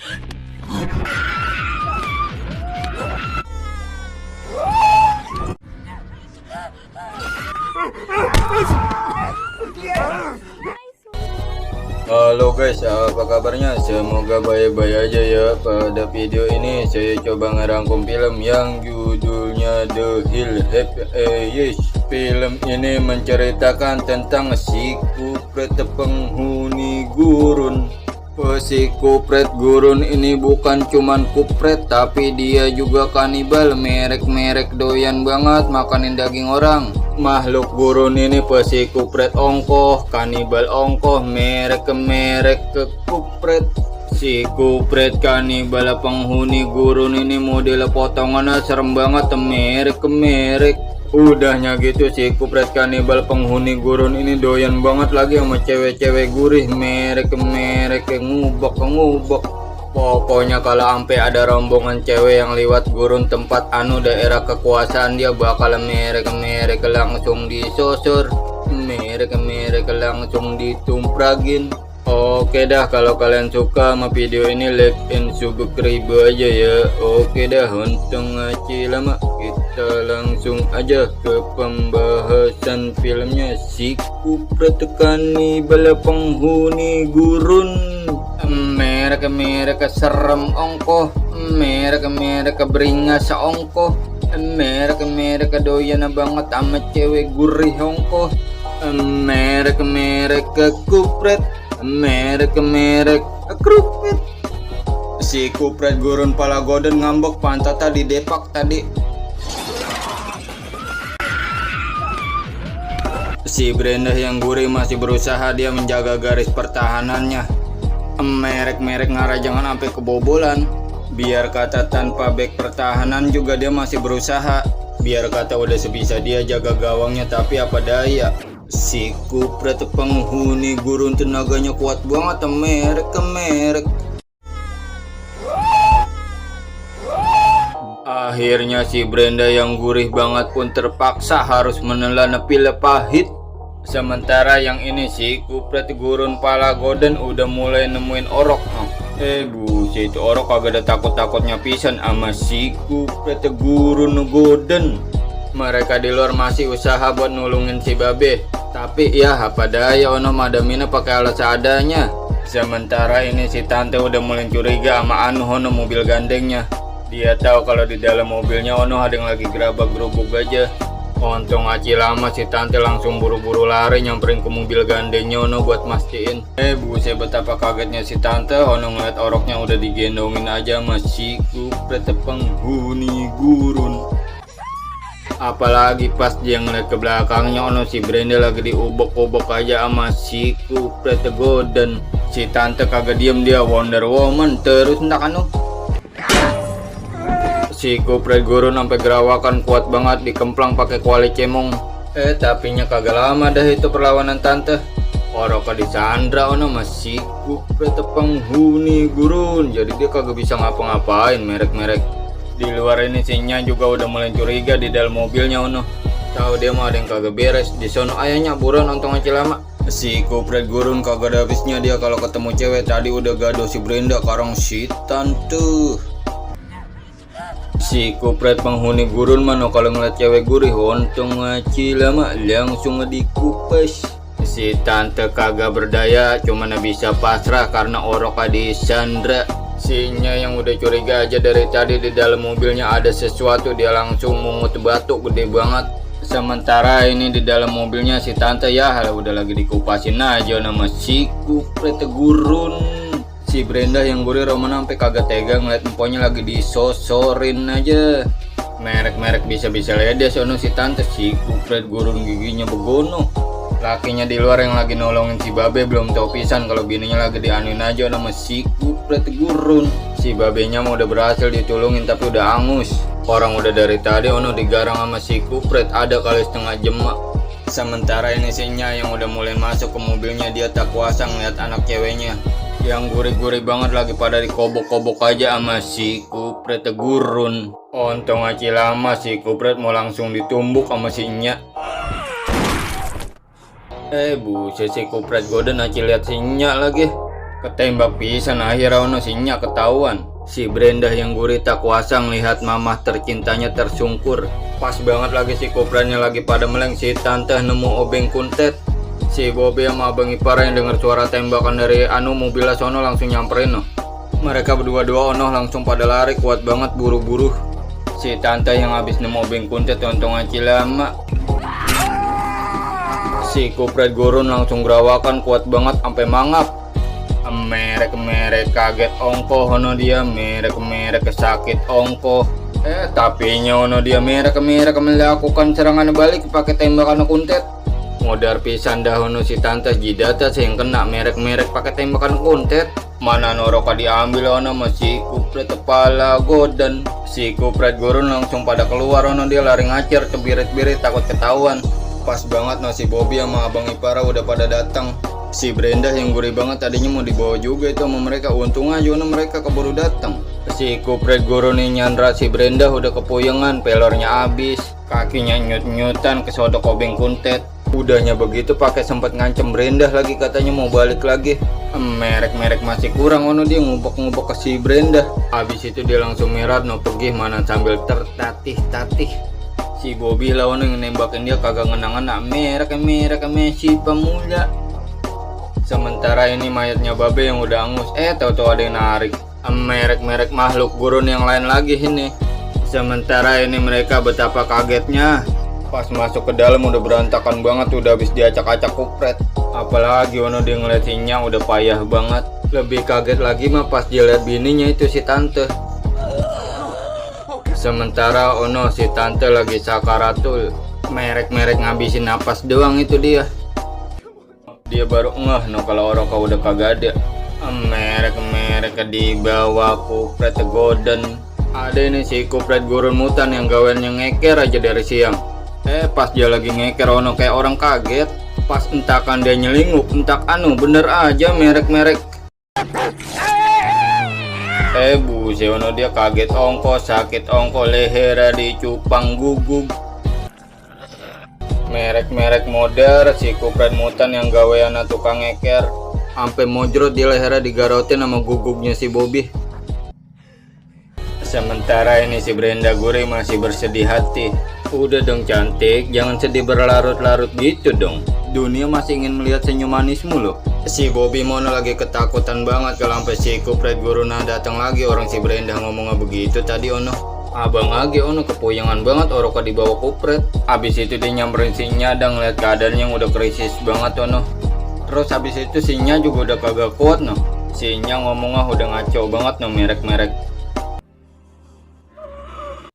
Halo guys, apa kabarnya? Semoga baik-baik aja ya. Pada video ini saya coba ngerangkum film yang judulnya The Hill Have Yes. Film ini menceritakan tentang si kupret penghuni gurun. Si kupret gurun ini bukan cuman kupret, tapi dia juga kanibal. Merek doyan banget makanin daging orang. Makhluk gurun ini si kupret ongkoh, kanibal ongkoh, merek ke kupret. Si kupret kanibal penghuni gurun ini model potongannya serem banget, merek. Udahnya gitu si kupret kanibal penghuni gurun ini doyan banget lagi sama cewek-cewek gurih, merek ngubek. Pokoknya kalau sampai ada rombongan cewek yang lewat gurun tempat daerah kekuasaan, dia bakal merek langsung disosor, merek langsung ditumpragin. Oke dah, kalau kalian suka sama video ini, like and subscribe aja ya. Oke dah, untung aja lama, kita langsung aja ke pembahasan filmnya. Si kupret kanibal penghuni gurun, merek serem ongkoh, merek beringas ongkoh, merek doyan banget sama cewek gurih ongkoh, merek kupret, merek krupet. Si kupret gurun pala goden ngambek pantatnya di depak tadi. Si Brenda yang gurih masih berusaha dia menjaga garis pertahanannya. Merek ngarah jangan sampai kebobolan. Biar kata tanpa back pertahanan juga dia masih berusaha. Biar kata udah sebisa dia jaga gawangnya, tapi apa daya. Si kupret penghuni gurun tenaganya kuat banget, merek. Akhirnya si Brenda yang gurih banget pun terpaksa harus menelan pil pahit. Sementara yang ini si kupret gurun pala goden udah mulai nemuin orok. Buset, itu orok kagak ada takut-takutnya pisan sama si kupret gurun goden. Mereka di luar masih usaha buat nulungin si babe, tapi ya apa daya ono madamina pakai alat seadanya. Sementara ini si tante udah mulai curiga sama ono mobil gandengnya. Dia tahu kalau di dalam mobilnya ono ada yang lagi gerabak-gerubuk aja. Untung aja lama si tante langsung buru-buru lari nyamperin ke mobil gandengnya ono buat mastiin. Buset, betapa kagetnya si tante ono ngeliat oroknya udah digendongin aja masih kupret penghuni gurun. Apalagi pas dia ngeliat ke belakangnya ono si Brenda lagi diubek-ubek aja sama si kupret goden. Si tante kagak diem, dia Wonder Woman terus ndak Si kupret gurun sampai gerawakan kuat banget dikemplang pakai kuali cemong. Tapinya kagak lama dah itu perlawanan tante. Orok disandra ono masih kupret penghuni gurun. Jadi dia kagak bisa ngapa-ngapain, merek. Di luar ini sinya juga udah mulai curiga di dalam mobilnya ono. Tahu dia mau ada yang kagak beres. Di sono ayahnya buruan untung aja lama. Si kupret gurun kagak ada habisnya dia kalau ketemu cewek. Tadi udah gaduh si Brenda karang si tante. Si kupret penghuni gurun mana kalau ngeliat cewek gurih untung aja lama langsung dikupas. Si tante kagak berdaya, cuman bisa pasrah karena orok disandra. Sinya yang udah curiga aja dari tadi di dalam mobilnya ada sesuatu, dia langsung mungut batu gede banget. Sementara ini di dalam mobilnya si tante ya udah lagi dikupasin aja nama si kupret gurun. Si Brenda yang gurih roman sampai kagak tega ngeliat emponya lagi disosorin aja. Merek bisa-bisa ledes ono si tante, si kupret gurun giginya begono. Lakinya di luar yang lagi nolongin si babe belum tahu pisan kalau bininya lagi dianuin aja nama si kupret gurun. Si babenya mau udah berhasil ditulungin tapi udah angus. Orang udah dari tadi ono digarang sama si kupret ada kali setengah jam. Sementara ini sinya yang udah mulai masuk ke mobilnya, dia tak kuasa ngeliat anak ceweknya yang gurih-gurih banget lagi pada dikobok-kobok aja sama si kupret gurun. Untung aja lama si kupret mau langsung ditumbuk sama si Nya. Buset, si kupret goden aja lihat si Nya lagi. Ketembak pisan akhirnya ono sinya ketahuan. Si Brenda yang gurih tak kuasa ngelihat mamah tercintanya tersungkur. Pas banget lagi si koprannya lagi pada meleng, si tante nemu obeng kuntet. Si Bobby sama abang ipar yang dengar suara tembakan dari mobilnya sono langsung nyamperin no. Mereka berdua-dua langsung pada lari kuat banget buru-buru. Si tante yang habis nemu obeng kuntet tontongan cilama. Si kupret gurun langsung gerawakan kuat banget sampai mangap. Merek kaget ongko hono dia, merek sakit ongko. Tapi nyono dia merek melakukan serangan balik pakai tembakan kuntet. Modar pisan dah hono si tante jidata yang kena merek pakai tembakan kuntet. Mana noroka diambil ono masih kupret kepala godan. Si kupret gurun langsung pada keluar ono dia lari ngacer kebirit-birit takut ketahuan. Pas banget si Bobby sama abang ipara udah pada datang. Si Brenda yang gurih banget tadinya mau dibawa juga itu sama mereka, untung aja mereka keburu datang. Si kupret guru nih nyandra si Brenda udah kepuyengan, pelornya habis, kakinya nyut-nyutan kesodok obeng kuntet. Udahnya begitu pakai sempat ngancem Brenda lagi katanya mau balik lagi. Merek masih kurang dia ngubek-ngubek ke si Brenda. Habis itu dia langsung merat pergi mana sambil tertatih-tatih. Si Bobby lawan yang nembakin dia kagak ngena-ngena, merek si pemuda. Sementara ini mayatnya babe yang udah angus, tahu-tahu ada yang narik. Merek makhluk gurun yang lain lagi ini. Sementara ini mereka betapa kagetnya. Pas masuk ke dalam udah berantakan banget, udah habis diacak-acak kupret. Apalagi dia ngeliat sinya udah payah banget. Lebih kaget lagi mah pas dia lihat bininya itu si tante. Sementara si tante lagi sakaratul. Merek ngabisin napas doang itu dia. Dia baru ngeh kalau Oroka udah kagak ada. Merek di bawah kupret golden. Ada ini si kupret gurun mutan yang gawennya ngeker aja dari siang. Pas dia lagi ngeker kayak orang kaget. Pas entakan dia nyelinguk, entak bener aja merek. Buset dia kaget ongko, sakit ongko, leher dicupang gugug. Merek modern si kupret mutan yang gawean tukang ngeker sampai mojrot di lehernya digarotin sama gugugnya si Bobby. Sementara ini si Brenda gurih masih bersedih hati. Udah dong cantik, jangan sedih berlarut-larut gitu dong. Dunia masih ingin melihat senyum manismu loh. Si Bobby mono lagi ketakutan banget kalau sampai si kupret guruna datang lagi. Orang si Brenda ngomongnya begitu tadi Abang lagi kepuyangan banget Oroka dibawa kupret. Habis itu dia nyamperin sinya dan ngeliat keadaannya yang udah krisis banget Terus habis itu sinya juga udah kagak kuat Sinya ngomongnya udah ngaco banget merek.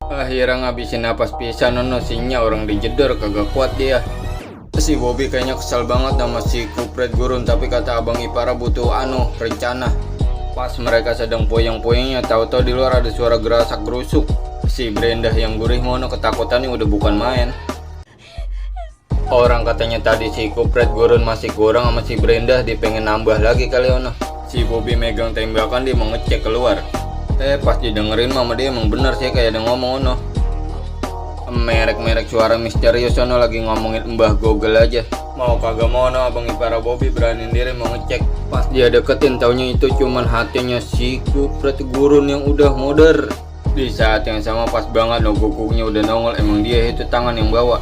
Akhirnya ngabisin napas pisan sinya orang dijedor kagak kuat dia. Si Bobby kayaknya kesal banget sama si kupret gurun, tapi kata abang ipara butuh rencana. Pas mereka sedang poyang-poyangnya, tahu-tahu di luar ada suara gerasak gerusuk. Si Brenda yang gurih ketakutannya udah bukan main. Orang katanya tadi si kupret gurun masih kurang sama si Brenda, dia pengen nambah lagi kali Si Bobby megang tembakan, dia mau ngecek keluar. Pas didengerin mama dia emang bener sih kayak ada ngomong Merek suara misterius lagi ngomongin Mbah Google aja. Mau kagak mau abang ipara Bobby beraniin diri mau ngecek. Pas dia deketin taunya itu cuman hatinya si kupret gurun yang udah modern. Di saat yang sama pas banget guguknya udah nongol, emang dia itu tangan yang bawa.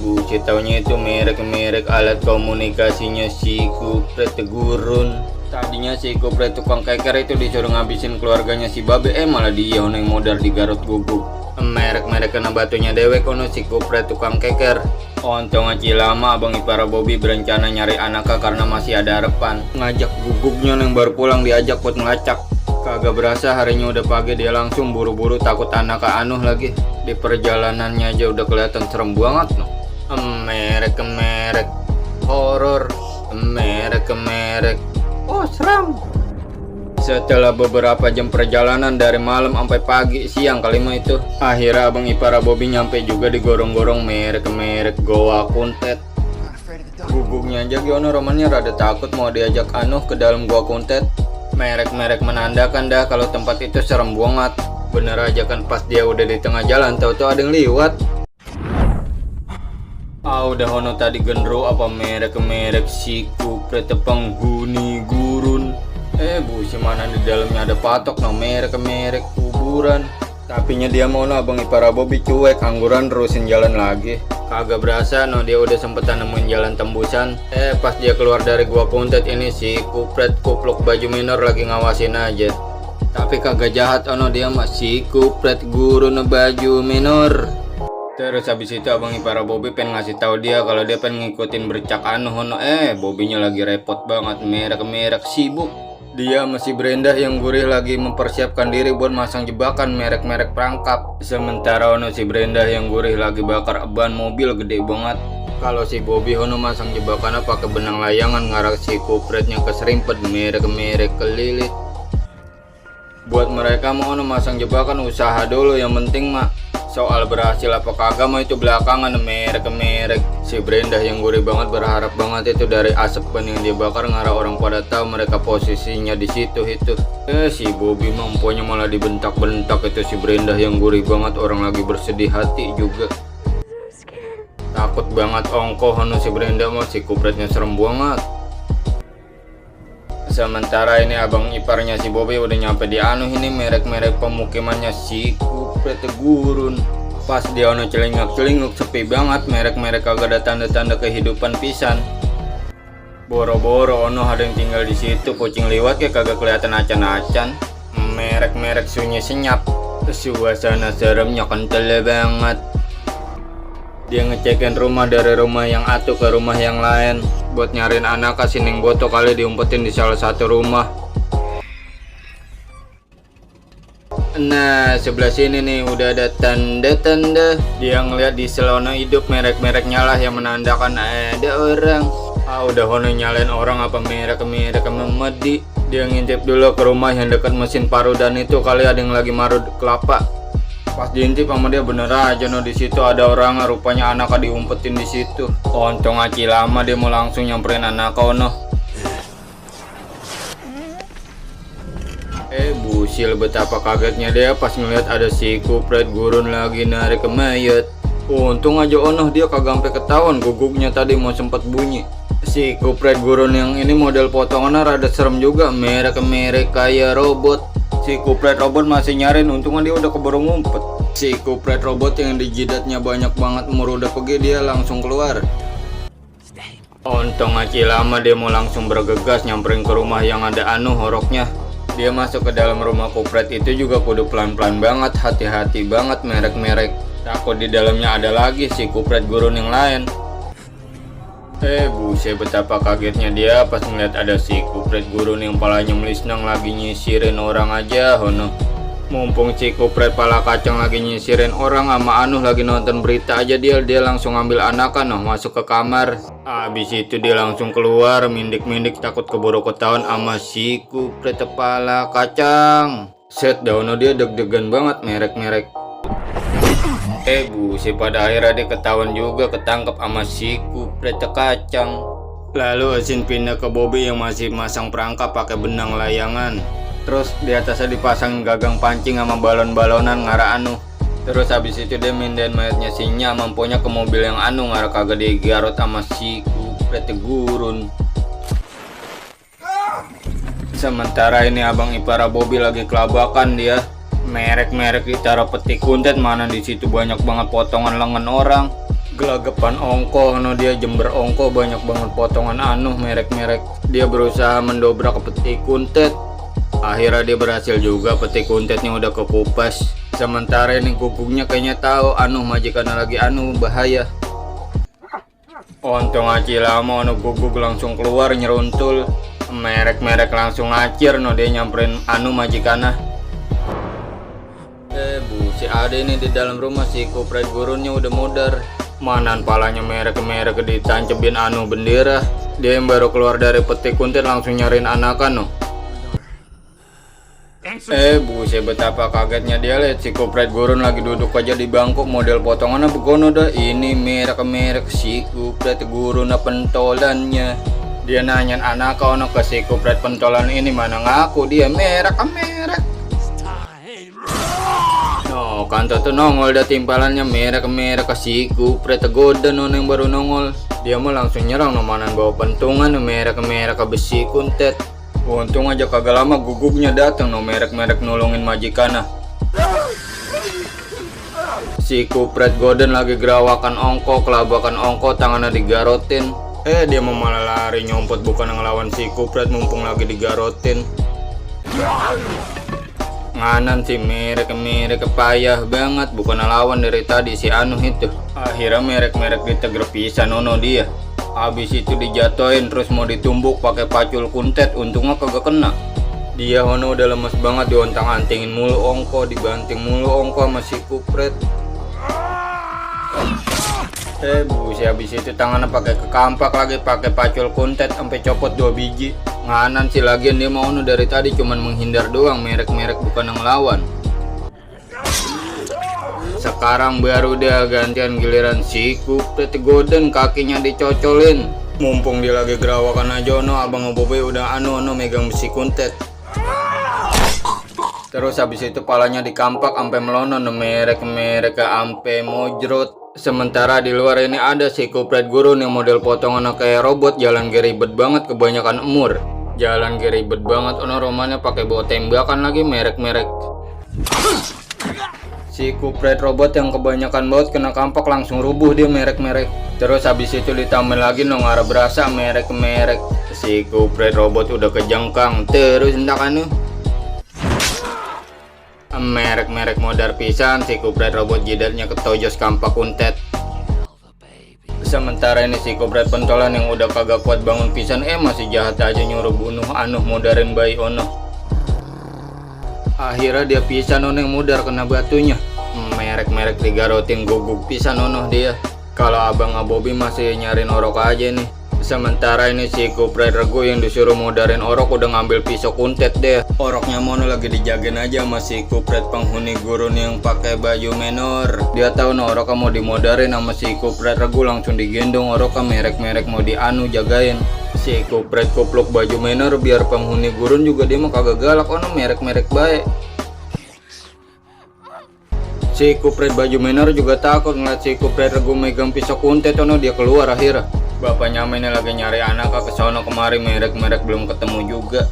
Bucet taunya itu merek alat komunikasinya si kupret gurun. Tadinya si kupret tukang keker itu disuruh ngabisin keluarganya si babe, malah dia yang modar di garut guguk. Merek kena batunya dewek si kupret tukang keker. Ontong cilama abang ipara Bobby berencana nyari anaknya karena masih ada harapan. Ngajak guguknya yang baru pulang diajak buat ngelacak. Kagak berasa harinya udah pagi, dia langsung buru-buru takut anaknya lagi. Di perjalanannya aja udah kelihatan serem banget Merek horor. Merek serem. Setelah beberapa jam perjalanan dari malam sampai pagi siang kali itu, akhirnya abang ipara Bobby nyampe juga di gorong-gorong merek goa kuntet. Guguknya aja romannya rada takut mau diajak ke dalam goa kuntet. Merek menandakan dah kalau tempat itu serem banget. Bener aja kan pas dia udah di tengah jalan tahu-tahu ada yang liwat. Udah hono tadi genro apa merek si kupret penghuni gurun. Busi mana di dalamnya ada patok no merek kuburan. Tapinya dia mau no abang ipara Bobby cuek angguran terusin jalan lagi. Kagak berasa no dia udah sempetan nemuin jalan tembusan. Pas dia keluar dari gua kuntet ini si kupret kupluk baju minor lagi ngawasin aja. Tapi kagak jahat ono dia masih kupret gurun baju minor. Terus habis itu abang ipara Bobby pengen ngasih tahu dia kalau dia pengen ngikutin bercak anu hono. Bobbynya lagi repot banget merek sibuk. Dia masih Brenda yang gurih lagi mempersiapkan diri buat masang jebakan merek perangkap. Sementara ono si Brenda yang gurih lagi bakar ban mobil gede banget. Kalau si Bobby hono masang jebakannya pakai benang layangan ngarah si kupretnya keserimpet merek kelilit. Buat mereka mau ono masang jebakan usaha dulu, yang penting mah soal berhasil apa kagak mah itu belakangan. Merek si Brenda yang gurih banget berharap banget itu dari asap ban yang dia bakar ngarah orang pada tahu mereka posisinya di situ itu. Si Bobby mampunya malah dibentak-bentak itu si Brenda yang gurih banget, orang lagi bersedih hati juga. Takut banget ongkoh anu si Brenda mah, si kupretnya serem banget. Sementara ini abang iparnya si Bobby udah nyampe di anu ini merek pemukimannya si kupret gurun. Pas dia ono celingak sepi banget, merek kagak ada tanda-tanda kehidupan pisan. Boro-boro ono ada yang tinggal di situ, kucing liwat kayak kagak kelihatan acan-acan. Merek sunyi senyap, suasana seremnya kental banget. Dia ngecekin rumah dari rumah yang atuh ke rumah yang lain buat nyariin anak sining boto kali diumpetin di salah satu rumah. Nah sebelah sini nih udah ada tanda-tanda. Dia ngeliat di selona hidup merek nyala yang menandakan ada orang. Udah hono nyalain orang apa merek memedi. Dia ngintip dulu ke rumah yang dekat mesin parudan itu, kali ada yang lagi marut kelapa. Pas diintip sama dia bener aja no, di situ ada orang, rupanya anaknya diumpetin di situ. Untung aci lama dia mau langsung nyamperin anak ono. Busil betapa kagetnya dia pas ngeliat ada si kupret gurun lagi narik ke mayat. Untung aja ono dia kagak sampai ketahuan guguknya tadi mau sempet bunyi. Si kupret gurun yang ini model potongannya rada serem juga, merek kayak robot. Si kupret robot masih nyariin, untung dia udah keburu ngumpet. Si kupret robot yang di jidatnya banyak banget umur udah pergi, dia langsung keluar. Untung aci lama dia mau langsung bergegas nyamperin ke rumah yang ada anu horoknya. Dia masuk ke dalam rumah kupret itu juga kudu pelan-pelan banget, hati-hati banget merek. Takut di dalamnya ada lagi si kupret gurun yang lain. Buset betapa kagetnya dia pas ngeliat ada si kupret gurun yang palanya melisnang lagi nyisirin orang aja hono. Mumpung si kupret pala kacang lagi nyisirin orang sama Anuh lagi nonton berita aja, dia langsung ambil anakan masuk ke kamar. Habis itu dia langsung keluar mindik takut keburu ketahuan sama si kupret kepala kacang. Set dauno dia deg-degan banget merek. Buset pada akhirnya dia ketahuan juga, ketangkep sama si kupret kacang. Lalu Asin pindah ke Bobby yang masih masang perangkap pakai benang layangan. Terus di atasnya dipasang gagang pancing sama balon-balonan ngarah Anu. Terus habis itu dia mindahin mayatnya si Nya mampunya ke mobil yang Anu ngarah kagak digarot sama si kupret gurun. Sementara ini abang ipara Bobby lagi kelabakan dia. Merek ditaruh peti kuntet, mana di situ banyak banget potongan lengan orang. Gelagepan ongko no, dia jember ongko banyak banget potongan Anu merek. Dia berusaha mendobrak ke peti kuntet. Akhirnya dia berhasil juga, peti kuntetnya udah kekupas. Sementara ini guguknya kayaknya tahu Anu majikannya lagi Anu bahaya. Untung aci lama Anu guguk langsung keluar nyeruntul. Merek langsung ngacir no, dia nyamperin Anu majikannya. Si Ade ini di dalam rumah si kupret gurunnya udah modar. Manan palanya merek ditancebin Anu bendera. Dia yang baru keluar dari peti kuntet langsung nyariin anakan no. Buset betapa kagetnya dia lihat si kupret gurun lagi duduk aja di bangku model potongannya begono dah. Ini merek si kupret gurun pentolannya. Dia nanyain anak ono ke si kupret pentolan ini, mana ngaku dia merek. Oh kanto tuh nongol dah timpalannya merek si kupret tegoda non yang baru nongol. Dia mau langsung nyerang nomanan bawa pentungan merek besi kuntet. Untung aja kagak lama gugupnya datang no merek nolongin majikana. Si kupret Golden lagi gerawakan ongko, kelabakan ongko, tangannya digarotin. Dia mau malah lari nyompot bukan ngelawan si kupret mumpung lagi digarotin. Nganan si merek payah banget, bukan lawan dari tadi si anu itu. Akhirnya merek diteger pisan nono dia. Habis itu dijatoin terus mau ditumbuk pakai pacul kuntet, untungnya kagak kena. Dia hono udah lemes banget, diontang-antingin mulu ongko, dibanting mulu ongko sama si kupret. Busi habis itu tangannya pakai kekampak lagi, pakai pacul kuntet sampai copot 2 biji. Nganan sih lagian dia mau dari tadi cuman menghindar doang, merek bukan ngelawan. Sekarang baru dia gantian giliran si kupret Golden, kakinya dicocolin. Mumpung dia lagi gerawakan aja no, abang Bobe udah megang besi kuntet. Terus habis itu palanya dikampak sampai melonon merek ampe mojrot. Sementara di luar ini ada si kupret gurun yang model potongan kayak robot, jalan geribet banget, kebanyakan emur. Jalan geribet banget, ono romannya pakai bawa tembakan lagi merek. Si kupret robot yang kebanyakan baut kena kampak langsung rubuh dia merek. Terus habis itu ditambah lagi nongara berasa merek. Si kupret robot udah kejengkang, terus entak anu. Merek modar pisan, si kupret robot jidatnya ketojos kampak kuntet. Sementara ini si kupret pentolan yang udah kagak kuat bangun pisan masih jahat aja nyuruh bunuh modarin bayi ono. Akhirnya dia pisan ono yang mudar kena batunya. Merek digarotin guguk pisan ono dia. Kalau abang Abobi masih nyariin orok aja nih. Sementara ini si kupret rego yang disuruh modarin orok udah ngambil pisau kuntet deh. Oroknya mono lagi dijagain aja sama si kupret penghuni gurun yang pakai baju menor. Dia tahu no orok mau dimodarin sama si kupret rego, langsung digendong orok merek mau dianu jagain. Si kupret kupluk baju menor biar penghuni gurun juga dia mah kagak galak ono merek baik. Si kupret baju menor juga takut ngeliat si kupret rego megang pisau kuntet ono, dia keluar akhirnya. Bapaknya mainnya lagi nyari anak ke sono kemari, merek belum ketemu juga.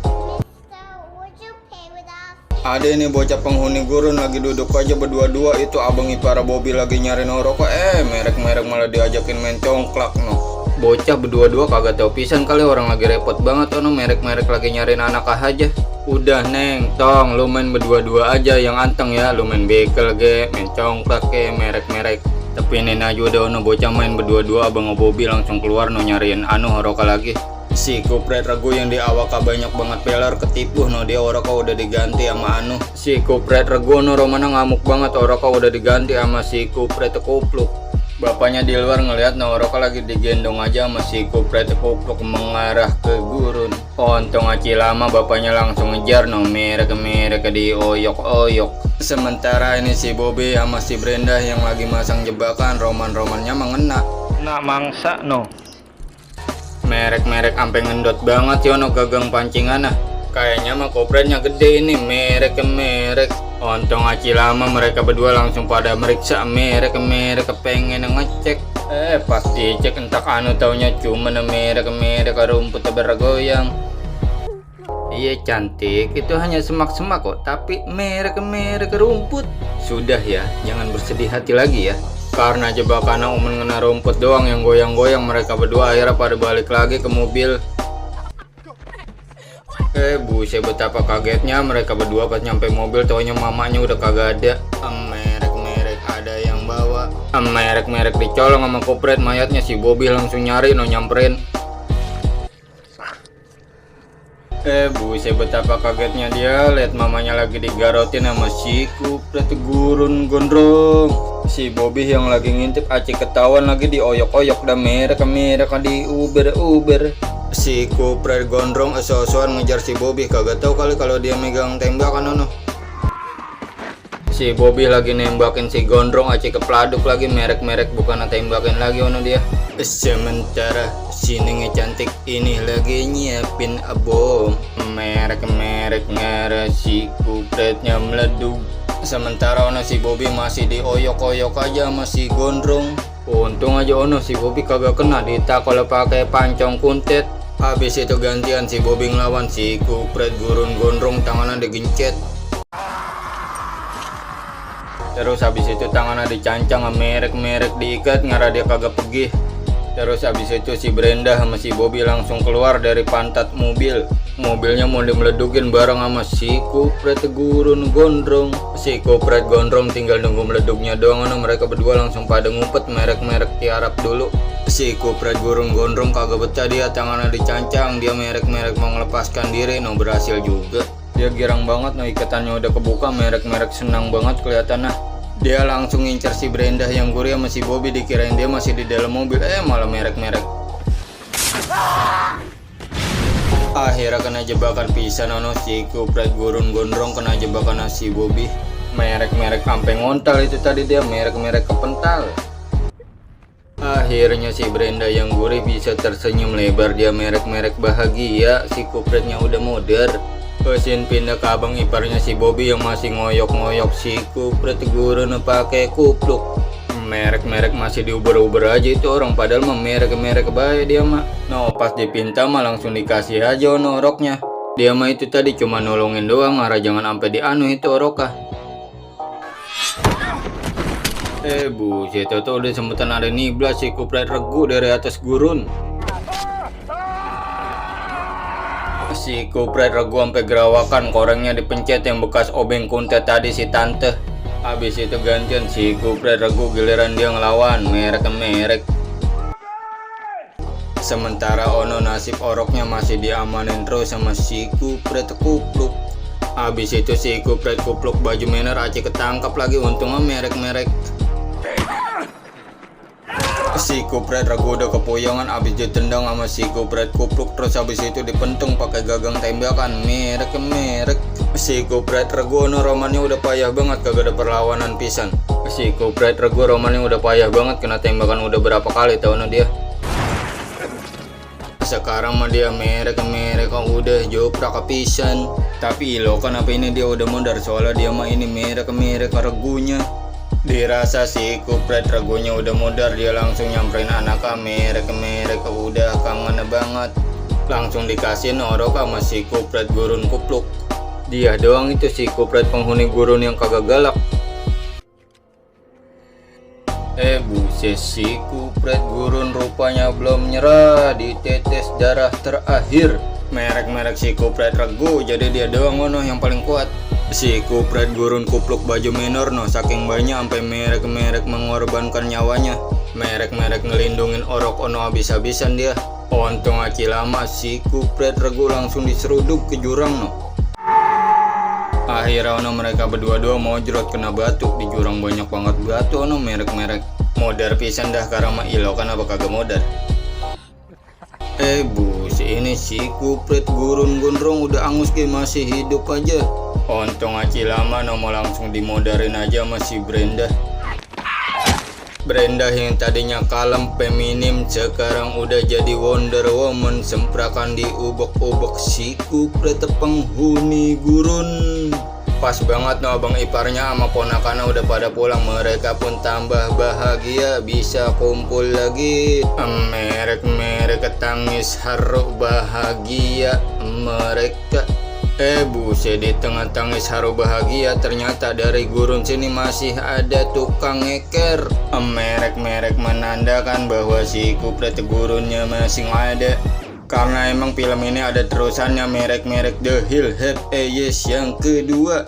Ada ini bocah penghuni gurun lagi duduk aja berdua-dua, itu abang ipar Bobi lagi nyari rokok, merek malah diajakin main congklak no. Bocah berdua-dua kagak tau pisan kali, orang lagi repot banget ono, merek lagi nyariin anak aja. Udah neng, tong lu main berdua-dua aja yang anteng ya, lu main bekel ge, main congklak ke merek. Tapi ini aja udah ono bocah main berdua-dua, abang Bobi langsung keluar no nyariin oroka lagi. Si kupret rego yang di awak banyak banget peler ketipu no, dia oroka udah diganti sama Si kupret rego no romana ngamuk banget, oroka udah diganti sama si kupret kupluk. Bapaknya di luar ngeliat no oroka lagi digendong aja sama si kupret kupluk mengarah ke gurun. Untung aci lama bapaknya langsung ngejar no merek dioyok. Sementara ini si Bobi sama si Brenda yang lagi masang jebakan, romannya mengena. Nak mangsa no. Merek ampe ngendot banget yono gagang pancingan. Kayaknya mah kopretnya gede ini merek. Untung aci lama mereka berdua langsung pada meriksa merek pengen ngecek. Pas dicek entak taunya cuma merek rumput bergoyang. Iya cantik, itu hanya semak-semak kok, tapi merek rumput. Sudah ya, jangan bersedih hati lagi ya. Karena jebakan umen ngena rumput doang yang goyang-goyang, mereka berdua akhirnya pada balik lagi ke mobil. Buset betapa kagetnya mereka berdua pas nyampe mobil, taunya mamanya udah kagak ada. Merek ada yang bawa. Merek dicolong sama kupret, mayatnya si Bobi langsung nyari no nyamperin. Buset betapa kagetnya dia lihat mamanya lagi digarotin sama si kupret gurun gondrong. Si Bobi yang lagi ngintip aci ketahuan lagi dioyok-oyok dan merek di uber. Si kupret gondrong eso-esoan ngejar si Bobi, kagak tahu kali kalau dia megang tembakan ono. Si Bobi lagi nembakin si gondrong aci kepladuk lagi merek bukan tembakin lagi ono dia. Sementara si Nenge cantik ini lagi nyiapin bom. Merek ngarah si kupretnya meleduk. Sementara ono si Bobby masih dioyok-oyok aja masih gondrong. Untung aja ono si Bobby kagak kena ditakol pakai pancong kuntet. Habis itu gantian si Bobby ngelawan si Kupret gurun gondrong, tangannya digencet. Terus habis itu tangannya dicancang, merek diikat, ngarah dia kagak pergi. Terus habis itu si Brenda sama si Bobby langsung keluar dari pantat mobil. Mobilnya mau dimeledukin bareng sama si Kupret gurun gondrong. Si Kupret gondrong tinggal nunggu meleduknya doang. Mereka berdua langsung pada ngumpet, merek tiarap dulu. Si Kupret gurun gondrong kagak betah, dia tangannya dicancang, dia merek mau melepaskan diri. Berhasil juga. Dia girang banget, ikatannya udah kebuka, merek senang banget kelihatannya. Dia langsung ngincer si Brenda yang gurih sama si Bobby, dikirain dia masih di dalam mobil, malah merek. Akhirnya kena jebakan pisan si Kupret gurun gondrong, kena jebakan si Bobby. Merek sampai ngontal itu tadi, dia merek kepental. Akhirnya si Brenda yang gurih bisa tersenyum lebar, dia merek bahagia, si Kupretnya udah modar. Pesin pindah ke abang iparnya si Bobby yang masih ngoyok-ngoyok si Kupret gurun pakai kupluk. Merek masih diuber-uber aja itu orang, padahal mah merek baik dia mah. Pas dipinta mah langsung dikasih aja roknya. Dia mah itu tadi cuma nolongin doang, arah jangan sampai dianu itu orokah. Buset, itu udah sempetan ada niblas si Kupret regu dari atas gurun. Si Kupret regu sampai gerawakan, korengnya dipencet yang bekas obeng kuntet tadi si tante. Habis itu gantian si Kupret regu, giliran dia ngelawan merek. Sementara ono nasib oroknya masih diamanin terus sama si Kupret kupluk. Habis itu si Kupret kupluk baju mener aci ketangkap lagi, untungnya merek. Si Kupret regu udah kepoyongan, abis ditendang sama si Kupret kupluk, terus habis itu dipentung pakai gagang tembakan merek. Si Kupret regu romannya udah payah banget, kagak ada perlawanan pisan. Si Kupret regu romannya udah payah banget, kena tembakan udah berapa kali tau dia. Sekarang mah dia merek udah joprak pisan. Tapi ilo kenapa ini dia udah modar, soalnya dia mah ini merek regunya. Dirasa si Kupret regunya udah modar, dia langsung nyamperin anaknya merek udah kangen banget. Langsung dikasih orok sama si Kupret gurun kupluk. Dia doang itu si Kupret penghuni gurun yang kagak galak. Buset, si Kupret gurun rupanya belum nyerah, ditetes darah terakhir. Merek si Kupret regu, jadi dia doang yang paling kuat. Si Kupret gurun kupluk baju minor saking banyak sampai merek mengorbankan nyawanya. Merek ngelindungin orok habis-habisan dia. Untung aci lama si Kupret regu langsung diseruduk ke jurang Akhirnya mereka berdua mojrot kena batu di jurang, banyak banget batu merek. Modar pisan dah karena mah ilo kan apa kagak modar. Buset, ini si Kupret gurun gondrong udah angus masih hidup aja. Untung aci lama mau langsung dimodarin aja sama si Brenda. Brenda yang tadinya kalem feminim sekarang udah jadi Wonder Woman, semprakan diubek-ubek si Kupret penghuni gurun. Pas banget abang iparnya sama ponakannya udah pada pulang, mereka pun tambah bahagia bisa kumpul lagi. Merek tangis haru bahagia mereka. Buset, di tengah tangis haru bahagia ternyata dari gurun sini masih ada tukang ngeker. Merek menandakan bahwa si Kupret gurunnya masih ada. Karena emang film ini ada terusannya, merek The Hill Have a Yes yang kedua.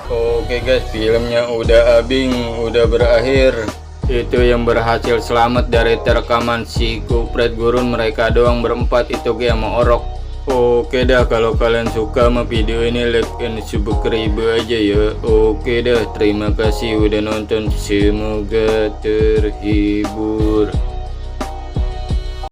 Oke guys, filmnya udah abing, udah berakhir. Itu yang berhasil selamat dari terkaman si Kupret gurun, mereka doang berempat itu sama orok. Oke dah, kalau kalian suka sama video ini like and subscribe aja ya. Oke dah, terima kasih udah nonton, semoga terhibur.